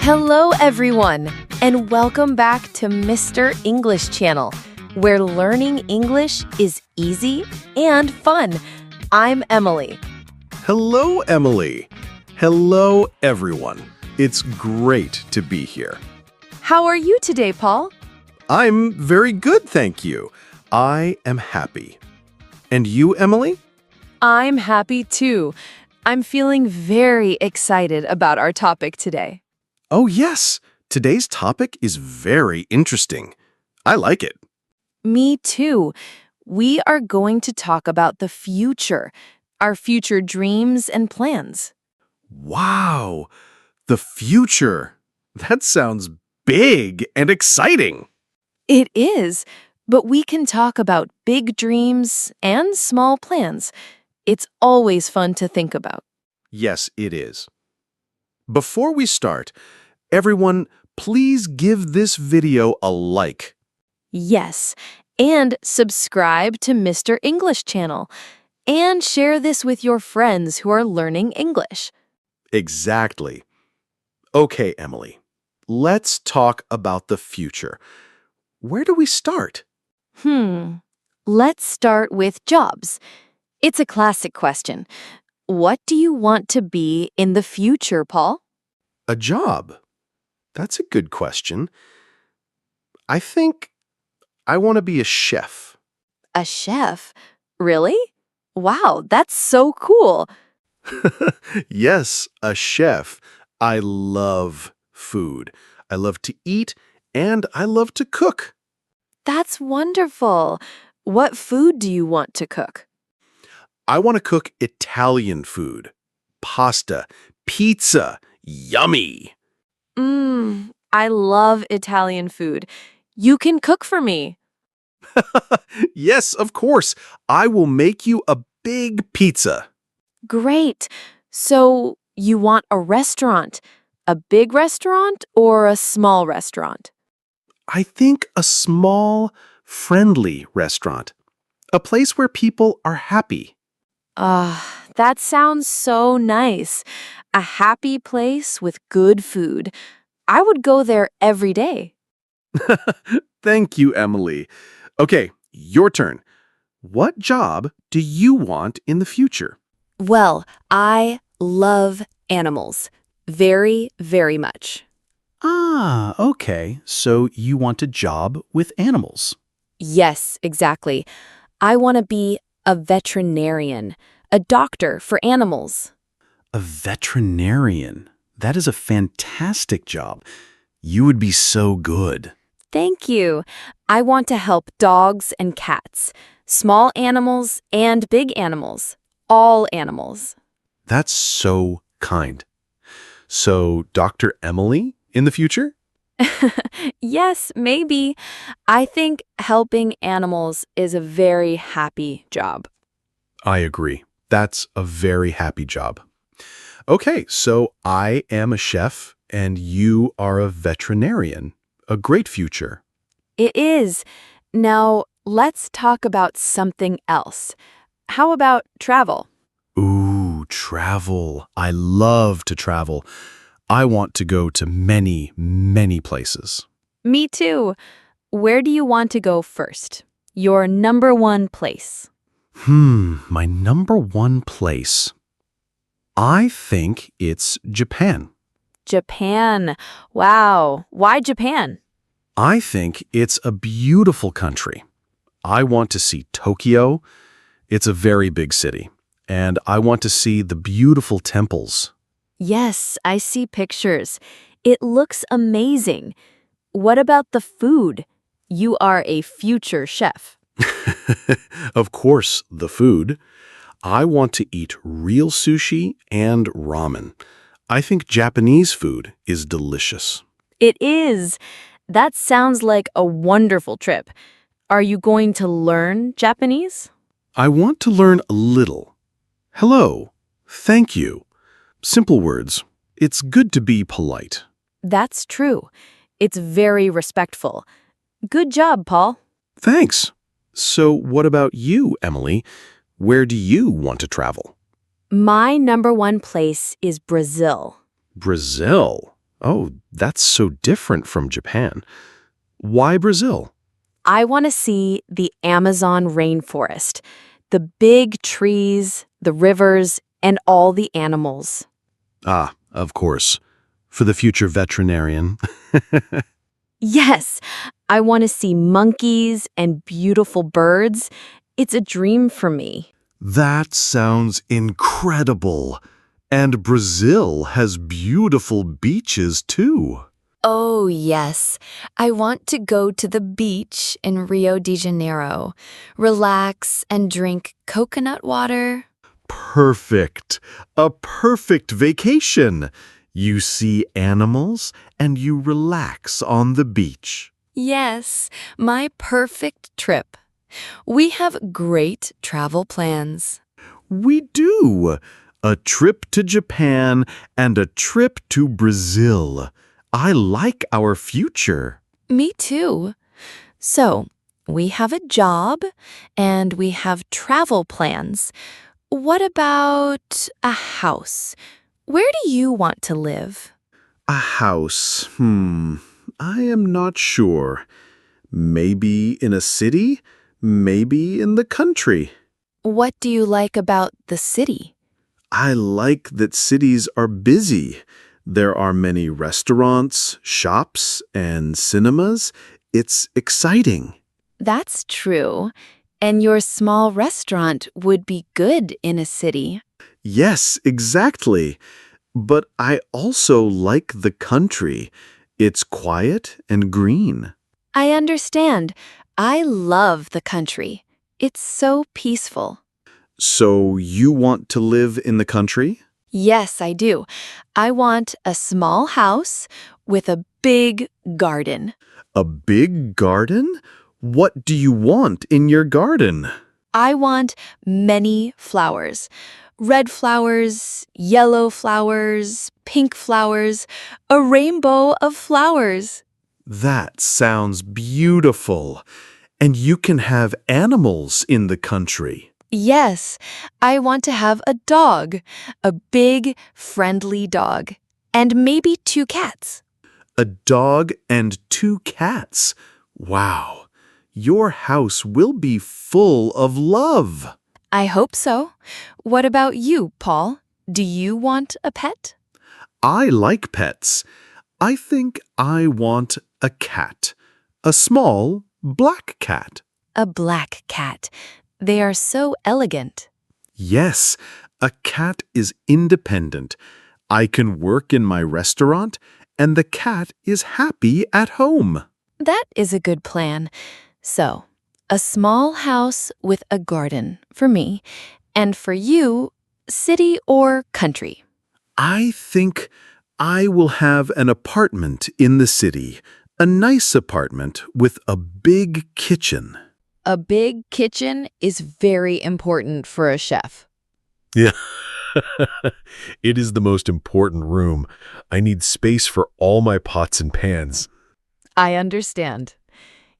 Hello, everyone, and welcome back to Mr. English Channel, where learning English is easy and fun. I'm Emily. Hello, Emily. Hello, everyone. It's great to be here. How are you today, Paul? I'm very good, thank you. I am happy. And you, Emily? I'm happy too. I'm feeling very excited about our topic today. Oh, yes. Today's topic is very interesting. I like it. Me too. We are going to talk about the future, our future dreams and plans. Wow. The future. That sounds big and exciting. It is, but we can talk about big dreams and small plans. It's always fun to think about. Yes, it is. Before we start, everyone, please give this video a like. Yes, and subscribe to Mr. English Channel. And share this with your friends who are learning English. Exactly. Okay, Emily, let's talk about the future. Where do we start? Let's start with jobs. It's a classic question. What do you want to be in the future, Paul? A job? That's a good question. I think I want to be a chef. A chef? Really? Wow, that's so cool. Yes, a chef. I love food. I love to eat, and I love to cook. That's wonderful. What food do you want to cook? I want to cook Italian food. Pasta, pizza, yummy. I love Italian food. You can cook for me. Yes, of course. I will make you a big pizza. Great. So you want a restaurant? A big restaurant or a small restaurant? I think a small, friendly restaurant. A place where people are happy. That sounds so nice. A happy place with good food. I would go there every day. Thank you, Emily. Okay, your turn. What job do you want in the future? Well, I love animals. Very, very much. Ah, okay. So you want a job with animals. Yes, exactly. I want to be a veterinarian, a doctor for animals. A veterinarian. That is a fantastic job. You would be so good. Thank you. I want to help dogs and cats, small animals and big animals, all animals. That's so kind. So, Dr. Emily in the future? Yes, maybe. I think helping animals is a very happy job. I agree. That's a very happy job. Okay, so I am a chef and you are a veterinarian. A great future. It is. Now, let's talk about something else. How about travel? Ooh, travel. I love to travel. I want to go to many, many places. Me too. Where do you want to go first? Your number one place. My number one place. I think it's Japan. Japan. Wow. Why Japan? I think it's a beautiful country. I want to see Tokyo. It's a very big city. And I want to see the beautiful temples. Yes, I see pictures. It looks amazing. What about the food? You are a future chef. Of course, the food. I want to eat real sushi and ramen. I think Japanese food is delicious. It is. That sounds like a wonderful trip. Are you going to learn Japanese? I want to learn a little. Hello. Thank you. Simple words. It's good to be polite. That's true. It's very respectful. Good job, Paul. Thanks. So what about you, Emily? Where do you want to travel? My number one place is Brazil. Brazil. Oh, that's so different from Japan. Why Brazil? I want to see the Amazon rainforest, the big trees, the rivers, and all the animals. Ah, of course. For the future veterinarian. Yes, I want to see monkeys and beautiful birds. It's a dream for me. That sounds incredible. And Brazil has beautiful beaches too. Oh, yes. I want to go to the beach in Rio de Janeiro, relax and drink coconut water. Perfect. A perfect vacation. You see animals and you relax on the beach. Yes, my perfect trip. We have great travel plans. We do. A trip to Japan and a trip to Brazil. I like our future. Me too. So, we have a job and we have travel plans. What about a house? Where do you want to live? A house. I am not sure. Maybe in a city, maybe in the country. What do you like about the city? I like that cities are busy. There are many restaurants, shops, and cinemas. It's exciting. That's true. And your small restaurant would be good in a city. Yes, exactly. But I also like the country. It's quiet and green. I understand. I love the country. It's so peaceful. So you want to live in the country? Yes, I do. I want a small house with a big garden. A big garden? What do you want in your garden? I want many flowers. Red flowers, yellow flowers, pink flowers, a rainbow of flowers. That sounds beautiful. And you can have animals in the country. Yes, I want to have a dog, a big, friendly dog, and maybe 2 cats. A dog and 2 cats. Wow. Your house will be full of love. I hope so. What about you, Paul? Do you want a pet? I like pets. I think I want a cat. A small black cat. A black cat. They are so elegant. Yes, a cat is independent. I can work in my restaurant, and the cat is happy at home. That is a good plan. So, a small house with a garden for me, and for you, city or country. I think I will have an apartment in the city, a nice apartment with a big kitchen. A big kitchen is very important for a chef. Yeah, it is the most important room. I need space for all my pots and pans. I understand.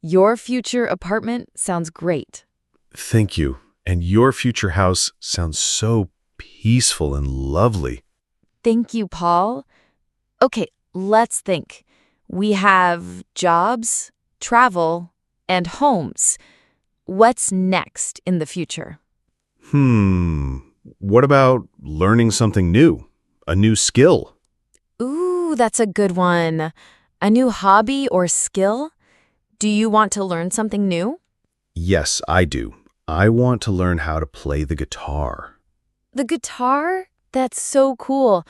Your future apartment sounds great. Thank you. And your future house sounds so peaceful and lovely. Thank you, Paul. Okay, let's think. We have jobs, travel, and homes. What's next in the future? What about learning something new? A new skill? Ooh, that's a good one. A new hobby or skill? Do you want to learn something new? Yes, I do. I want to learn how to play the guitar. The guitar? That's so cool.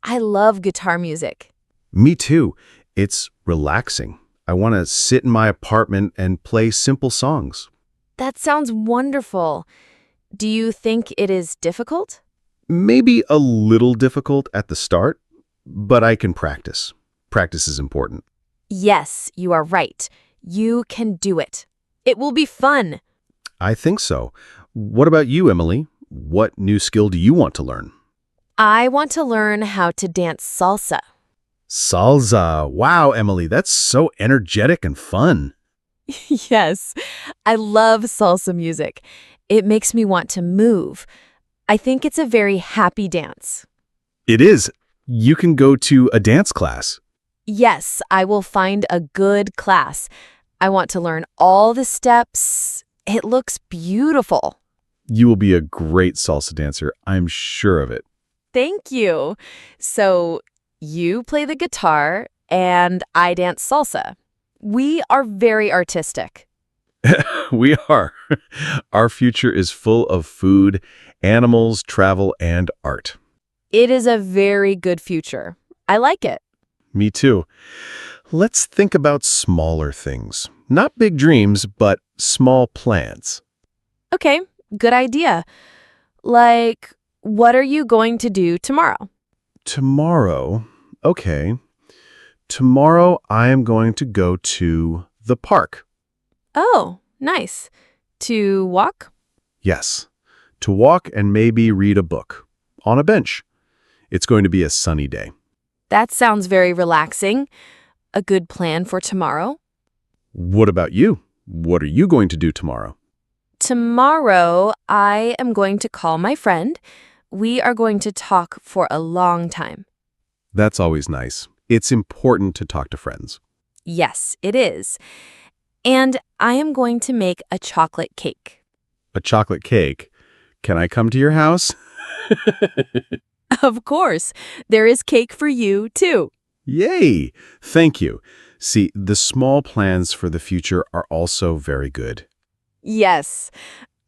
I love guitar music. Me too. It's relaxing. I want to sit in my apartment and play simple songs. That sounds wonderful. Do you think it is difficult? Maybe a little difficult at the start, but I can practice. Practice is important. Yes, you are right. You can do it. It will be fun. I think so. What about you, Emily? What new skill do you want to learn? I want to learn how to dance salsa. Salsa. Wow, Emily, that's so energetic and fun. Yes, I love salsa music. It makes me want to move. I think it's a very happy dance. It is. You can go to a dance class. Yes, I will find a good class. I want to learn all the steps. It looks beautiful. You will be a great salsa dancer, I'm sure of it. Thank you. So, you play the guitar and I dance salsa. We are very artistic. We are. Our future is full of food, animals, travel, and art. It is a very good future. I like it. Me too. Let's think about smaller things. Not big dreams, but small plans. Okay, good idea. Like, what are you going to do tomorrow? Tomorrow, okay. Tomorrow I am going to go to the park. Oh, nice. To walk? Yes, to walk and maybe read a book on a bench. It's going to be a sunny day. That sounds very relaxing. A good plan for tomorrow? What about you? What are you going to do tomorrow? Tomorrow, I am going to call my friend. We are going to talk for a long time. That's always nice. It's important to talk to friends. Yes, it is. And I am going to make a chocolate cake. A chocolate cake. Can I come to your house? Of course, there is cake for you, too. Yay! Thank you. See, the small plans for the future are also very good. Yes.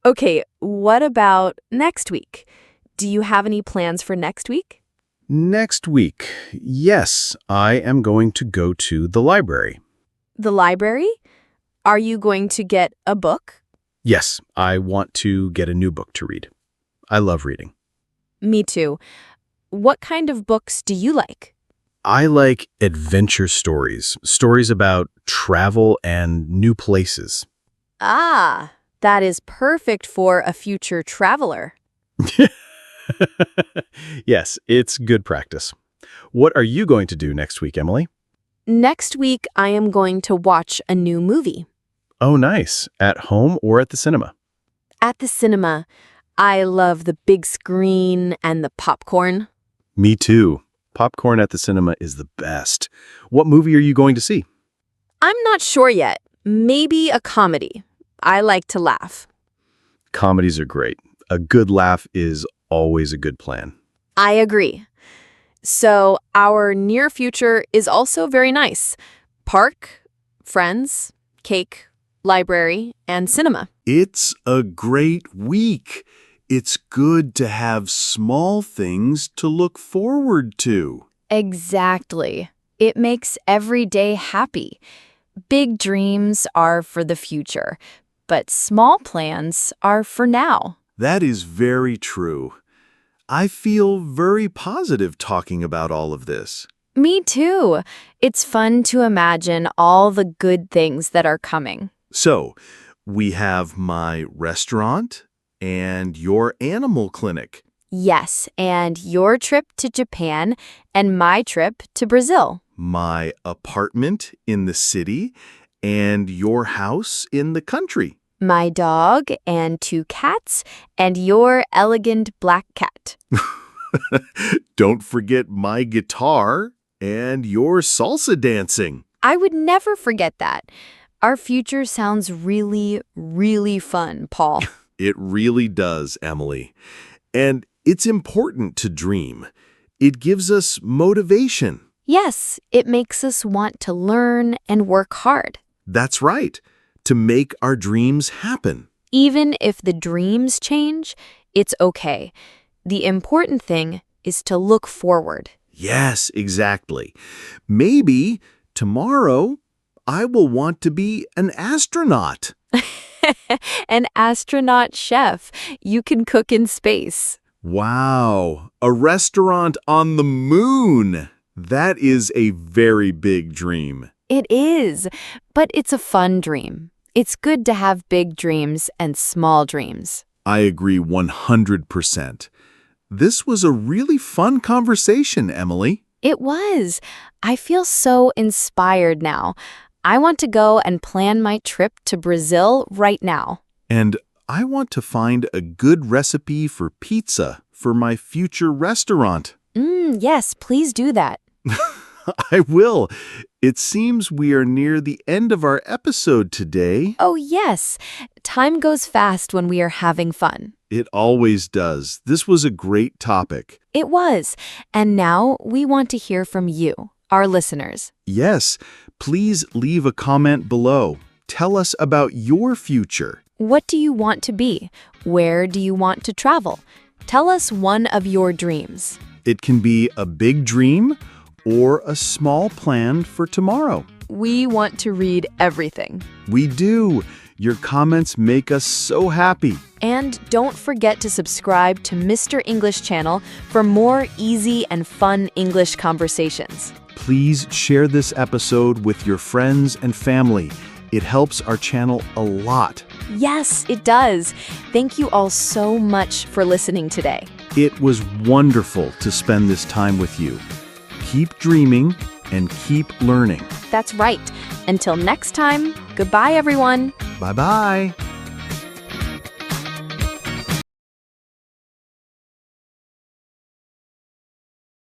Okay, what about next week? Do you have any plans for next week? Next week, yes, I am going to go to the library. The library? Are you going to get a book? Yes, I want to get a new book to read. I love reading. Me too. What kind of books do you like? I like adventure stories, stories about travel and new places. Ah, that is perfect for a future traveler. Yes, it's good practice. What are you going to do next week, Emily? Next week, I am going to watch a new movie. Oh, nice. At home or at the cinema? At the cinema, I love the big screen and the popcorn. Me too. Popcorn at the cinema is the best. What movie are you going to see? I'm not sure yet. Maybe a comedy. I like to laugh. Comedies are great. A good laugh is always a good plan. I agree. So our near future is also very nice. Park, friends, cake, library, and cinema. It's a great week. It's good to have small things to look forward to. Exactly. It makes every day happy. Big dreams are for the future, but small plans are for now. That is very true. I feel very positive talking about all of this. Me too. It's fun to imagine all the good things that are coming. So, we have my restaurant and your animal clinic. Yes, and your trip to Japan and my trip to Brazil. My apartment in the city and your house in the country. My dog and 2 cats and your elegant black cat. Don't forget my guitar and your salsa dancing. I would never forget that. Our future sounds really, really fun, Paul. It really does, Emily. And it's important to dream. It gives us motivation. Yes, it makes us want to learn and work hard. That's right. To make our dreams happen. Even if the dreams change, it's okay. The important thing is to look forward. Yes, exactly. Maybe tomorrow I will want to be an astronaut. An astronaut chef. You can cook in space. Wow, a restaurant on the moon. That is a very big dream. It is, but it's a fun dream. It's good to have big dreams and small dreams. I agree 100%. This was a really fun conversation, Emily. It was. I feel so inspired now. I want to go and plan my trip to Brazil right now. And I want to find a good recipe for pizza for my future restaurant. Yes, please do that. I will. It seems we are near the end of our episode today. Oh, yes. Time goes fast when we are having fun. It always does. This was a great topic. It was. And now we want to hear from you, our listeners. Yes, please leave a comment below. Tell us about your future. What do you want to be? Where do you want to travel? Tell us one of your dreams. It can be a big dream or a small plan for tomorrow. We want to read everything. We do. Your comments make us so happy. And don't forget to subscribe to Mr. English channel for more easy and fun English conversations. Please share this episode with your friends and family. It helps our channel a lot. Yes, it does. Thank you all so much for listening today. It was wonderful to spend this time with you. Keep dreaming and keep learning. That's right. Until next time, goodbye, everyone. Bye-bye.